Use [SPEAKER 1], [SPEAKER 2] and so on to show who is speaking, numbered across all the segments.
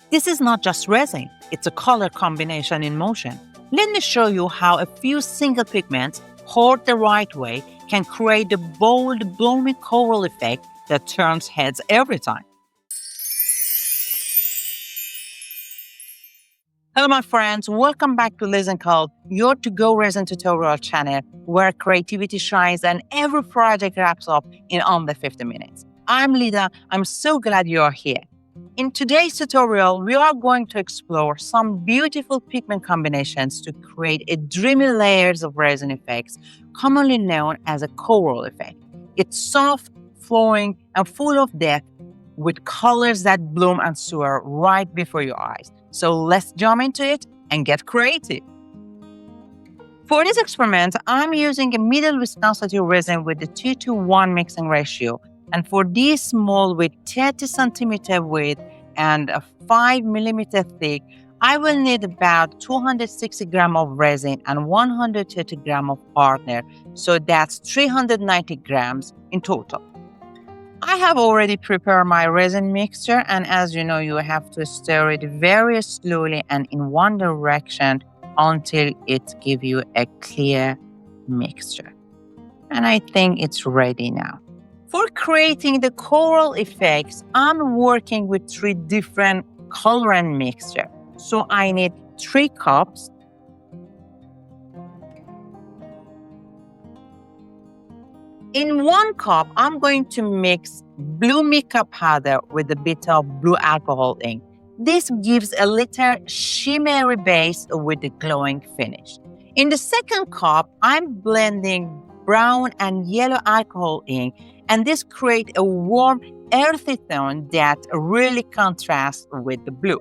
[SPEAKER 1] This is not just resin, it's a color combination in motion. Let me show you how a few single pigments, poured the right way, can create a bold, blooming coral effect that turns heads every time. Hello, my friends. Welcome back to LisinCult, your to-go resin tutorial channel where creativity shines and every project wraps up in under 50 minutes. I'm Lida. I'm so glad you are here. In today's tutorial, we are going to explore some beautiful pigment combinations to create a dreamy layers of resin effects, commonly known as a coral effect. It's soft, flowing, and full of depth, with colors that bloom and soar right before your eyes. So let's jump into it and get creative. For this experiment, I'm using a middle viscosity resin with a 2:1 mixing ratio. And for this small with 30 centimeter width and a 5 millimeter thick, I will need about 260 grams of resin and 130 grams of partner. So that's 390 grams in total. I have already prepared my resin mixture, and as you know, you have to stir it very slowly and in one direction until it gives you a clear mixture. And I think it's ready now. For creating the coral effects, I'm working with 3 different colorant mixture. So I need 3 cups. In 1 cup, I'm going to mix blue mica powder with a bit of blue alcohol ink. This gives a little shimmery base with a glowing finish. In the 2nd cup, I'm blending brown and yellow alcohol ink, and this creates a warm, earthy tone that really contrasts with the blue.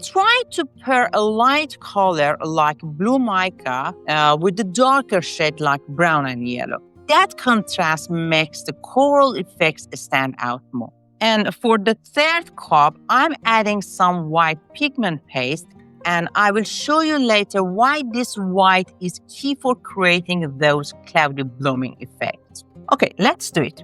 [SPEAKER 1] Try to pair a light color like blue mica with a darker shade like brown and yellow. That contrast makes the coral effects stand out more. And for the 3rd cup, I'm adding some white pigment paste, and I will show you later why this white is key for creating those cloudy blooming effects. Okay, let's do it.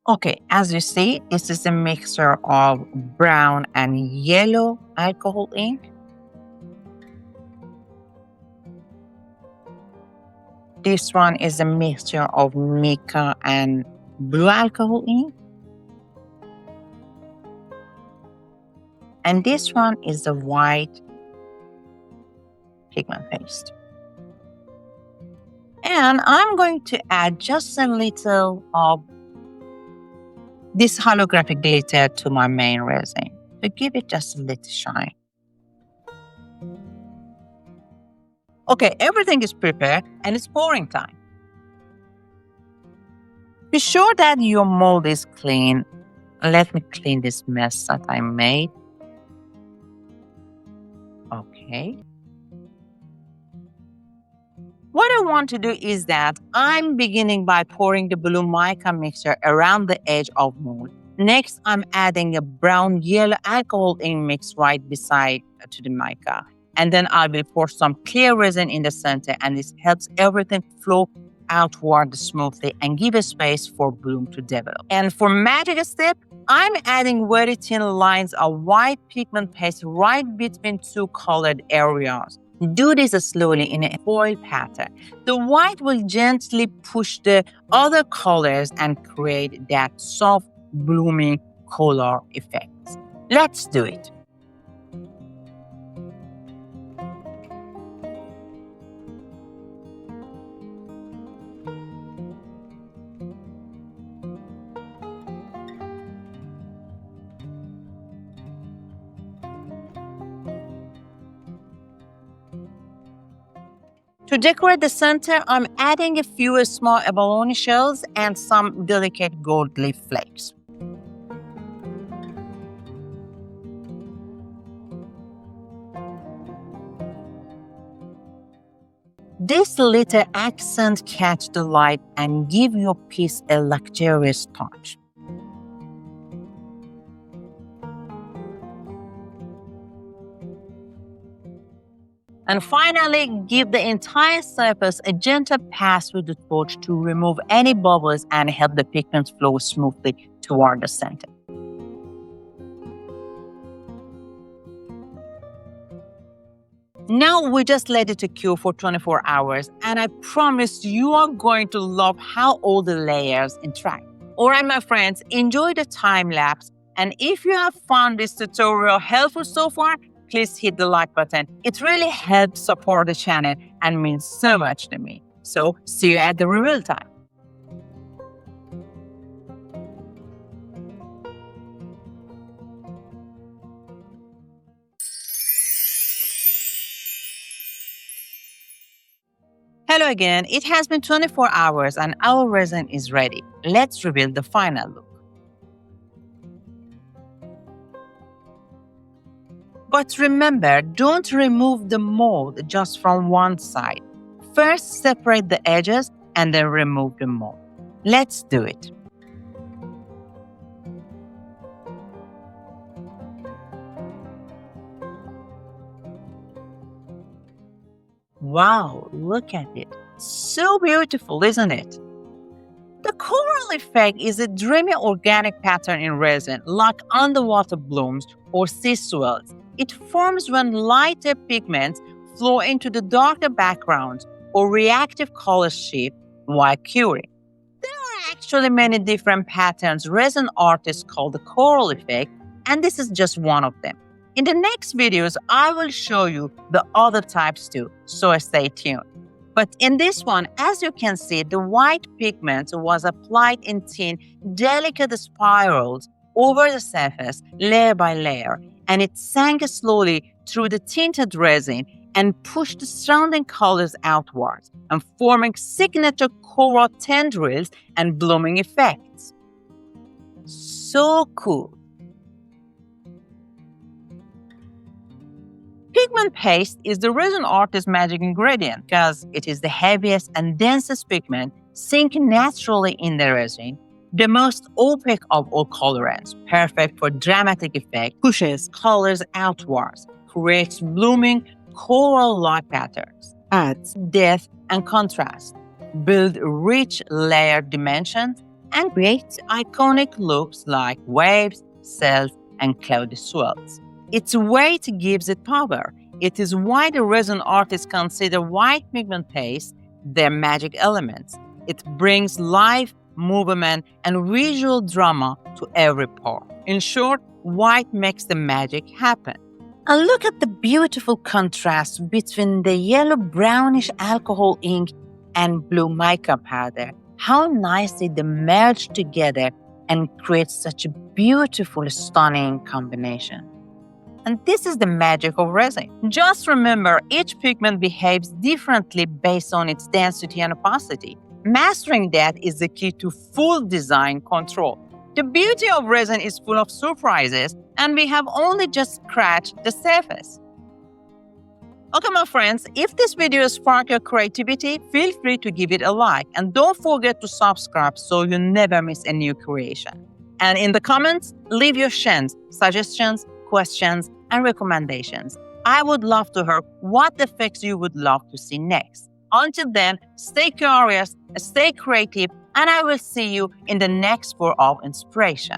[SPEAKER 1] Okay, as you see, this is a mixture of brown and yellow alcohol ink. This one is a mixture of mica and blue alcohol ink. And this one is the white pigment paste. And I'm going to add just a little of this holographic glitter to my main resin to give it just a little shine. Okay, everything is prepared and it's pouring time. Be sure that your mold is clean. Let me clean this mess that I made. Okay. What I want to do is that I'm beginning by pouring the blue mica mixture around the edge of mold. Next, I'm adding a brown-yellow alcohol ink mix right beside to the mica. And then I will pour some clear resin in the center, and this helps everything flow outward smoothly and give a space for bloom to develop. And for magic step, I'm adding very thin lines of white pigment paste right between 2 colored areas. Do this slowly in a foil pattern. The white will gently push the other colors and create that soft, blooming color effect. Let's do it. To decorate the center, I'm adding a few small abalone shells and some delicate gold leaf flakes. This little accent catch the light and give your piece a luxurious touch. And finally, give the entire surface a gentle pass with the torch to remove any bubbles and help the pigment flow smoothly toward the center. Now we just let it to cure for 24 hours, and I promise you are going to love how all the layers interact. All right, my friends, enjoy the time lapse. And if you have found this tutorial helpful so far, please hit the like button. It really helps support the channel and means so much to me. So see you at the reveal time. Hello again. It has been 24 hours and our resin is ready. Let's reveal the final look. But remember, don't remove the mold just from one side. First, separate the edges and then remove the mold. Let's do it. Wow, look at it. So beautiful, isn't it? The coral effect is a dreamy organic pattern in resin, like underwater blooms or sea swells. It forms when lighter pigments flow into the darker backgrounds or reactive colors shift while curing. There are actually many different patterns resin artists call the coral effect, and this is just one of them. In the next videos, I will show you the other types too, so stay tuned. But in this one, as you can see, the white pigment was applied in thin, delicate spirals over the surface, layer by layer, and it sank slowly through the tinted resin and pushed the surrounding colors outwards, and forming signature coral tendrils and blooming effects. So cool! Pigment paste is the resin artist's magic ingredient because it is the heaviest and densest pigment sinking naturally in the resin, the most opaque of all colorants, perfect for dramatic effect, pushes colors outwards, creates blooming coral-like patterns, adds depth and contrast, builds rich layered dimensions, and creates iconic looks like waves, cells, and cloudy swells. Its weight gives it power. It is why the resin artists consider white pigment paste their magic elements. It brings life, movement, and visual drama to every pore. In short, white makes the magic happen. And look at the beautiful contrast between the yellow-brownish alcohol ink and blue mica powder. How nicely they merge together and create such a beautiful, stunning combination. And this is the magic of resin. Just remember, each pigment behaves differently based on its density and opacity. Mastering that is the key to full design control. The beauty of resin is full of surprises, and we have only just scratched the surface. Okay, my friends, if this video sparked your creativity, feel free to give it a like, and don't forget to subscribe so you never miss a new creation. And in the comments, leave your suggestions, questions, and recommendations. I would love to hear what effects you would love to see next. Until then, stay curious, stay creative, and I will see you in the next pour of inspiration.